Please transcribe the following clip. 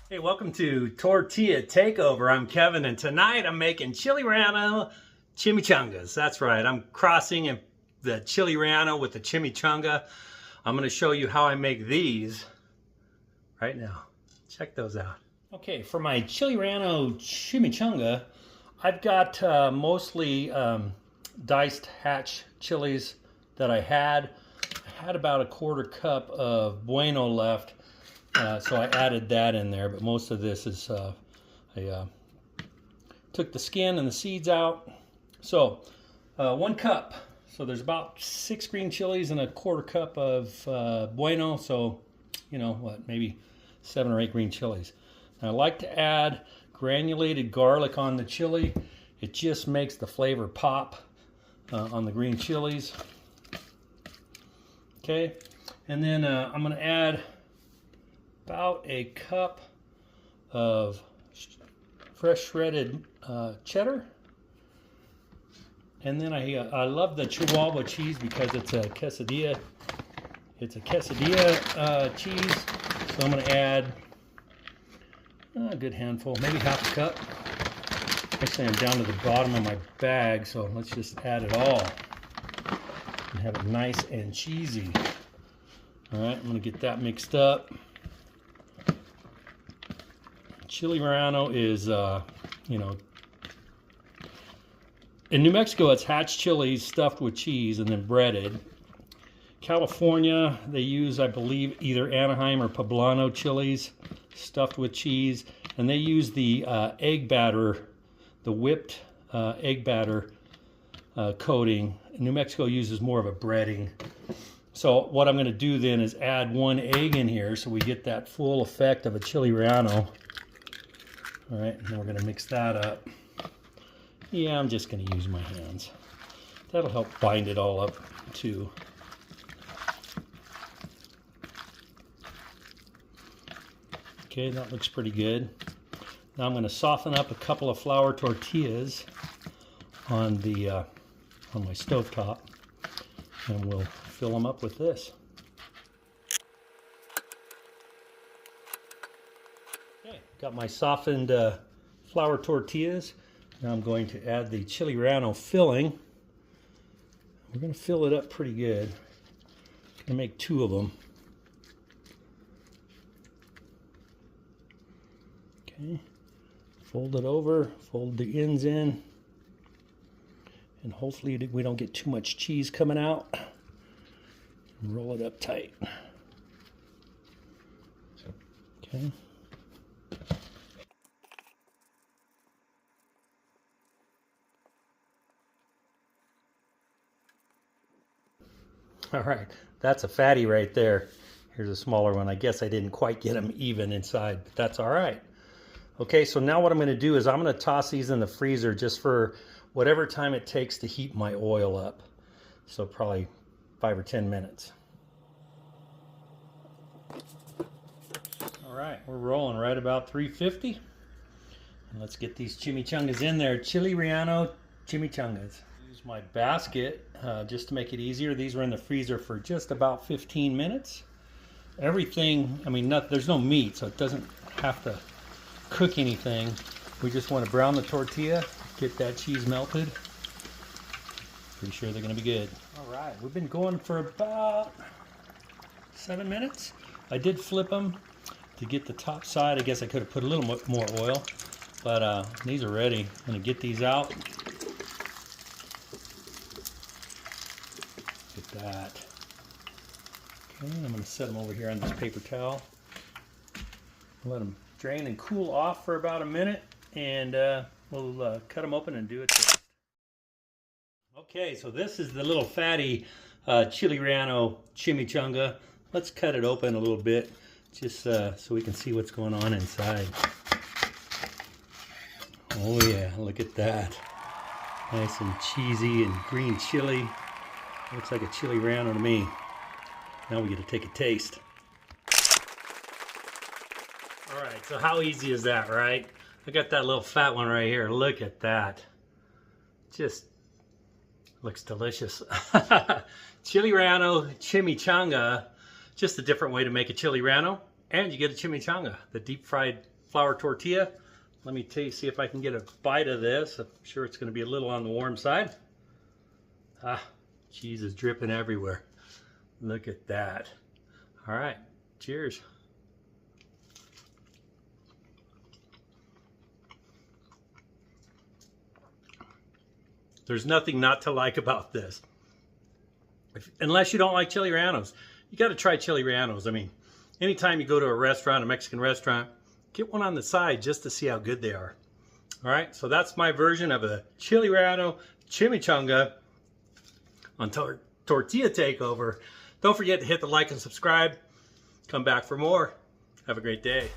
Hey, welcome to Tortilla Takeover. I'm Kevin, and tonight I'm making Chile Relleno Chimichangas. That's right, I'm crossing the Chile Relleno with the chimichanga. I'm going to show you how I make these right now. Check those out. Okay, for my Chile Relleno Chimichanga, I've got mostly diced hatch chilies that I had. I had about a quarter cup of Bueno left. So I added that in there, but most of this is, I took the skin and the seeds out. So 1 cup, so there's about 6 green chilies and a quarter cup of Bueno, so you know what, maybe 7 or 8 green chilies. And I like to add granulated garlic on the chili. It just makes the flavor pop on the green chilies. Okay, and then I'm going to add about a cup of fresh shredded cheddar, and then I love the Chihuahua cheese because it's a quesadilla. It's a quesadilla cheese, so I'm going to add a good handful, maybe half a cup. Actually, I'm down to the bottom of my bag, so let's just add it all and have it nice and cheesy. All right, I'm going to get that mixed up. Chile Relleno is, you know, in New Mexico it's hatch chilies stuffed with cheese and then breaded. California, they use, I believe, either Anaheim or Poblano chilies stuffed with cheese, and they use the egg batter, the whipped egg batter coating. New Mexico uses more of a breading. So what I'm going to do then is add 1 egg in here so we get that full effect of a Chile Relleno. All right, now we're going to mix that up. Yeah, I'm just going to use my hands. That'll help bind it all up too. Okay, that looks pretty good. Now I'm going to soften up a couple of flour tortillas on the on my stovetop, and we'll fill them up with this. Okay, got my softened flour tortillas. Now I'm going to add the Chile Relleno filling. We're going to fill it up pretty good. I'm going to make 2 of them. Okay, fold it over, fold the ends in, and hopefully we don't get too much cheese coming out. And roll it up tight. Okay. All right, that's a fatty right there. Here's a smaller one. I guess I didn't quite get them even inside, but that's all right. Okay, so now what I'm going to do is I'm going to toss these in the freezer just for whatever time it takes to heat my oil up. So probably 5 or 10 minutes. All right, we're rolling right about 350. And let's get these chimichangas in there. Chile Relleno Chimichangas. Use my basket just to make it easier. These were in the freezer for just about 15 minutes. Everything, I mean, there's no meat, so it doesn't have to cook anything. We just want to brown the tortilla, get that cheese melted. Pretty sure they're going to be good. All right, we've been going for about 7 minutes. I did flip them to get the top side. I guess I could have put a little more oil, but these are ready. I'm going to get these out. Get that. Okay, I'm going to set them over here on this paper towel. Let them drain and cool off for about a minute, and we'll cut them open and do it next. Okay, so this is the little fatty Chile Relleno chimichanga. Let's cut it open a little bit just so we can see what's going on inside. Oh yeah, look at that. Nice and cheesy and green chili. Looks like a Chile Relleno to me. Now we get to take a taste. All right, so how easy is that, right? I got that little fat one right here. Look at that. Just looks delicious. Chile Relleno Chimichanga. Just a different way to make a Chile Relleno. And you get a chimichanga, the deep fried flour tortilla. Let me see if I can get a bite of this. I'm sure it's going to be a little on the warm side. Ah, cheese is dripping everywhere. Look at that. All right, cheers. There's nothing not to like about this. Unless you don't like chili rellenos. You got to try chili rellenos. I mean, anytime you go to a restaurant, a Mexican restaurant, get one on the side just to see how good they are. All right, so that's my version of a chili relleno chimichanga on Tortilla Takeover. Don't forget to hit the like and subscribe. Come back for more. Have a great day.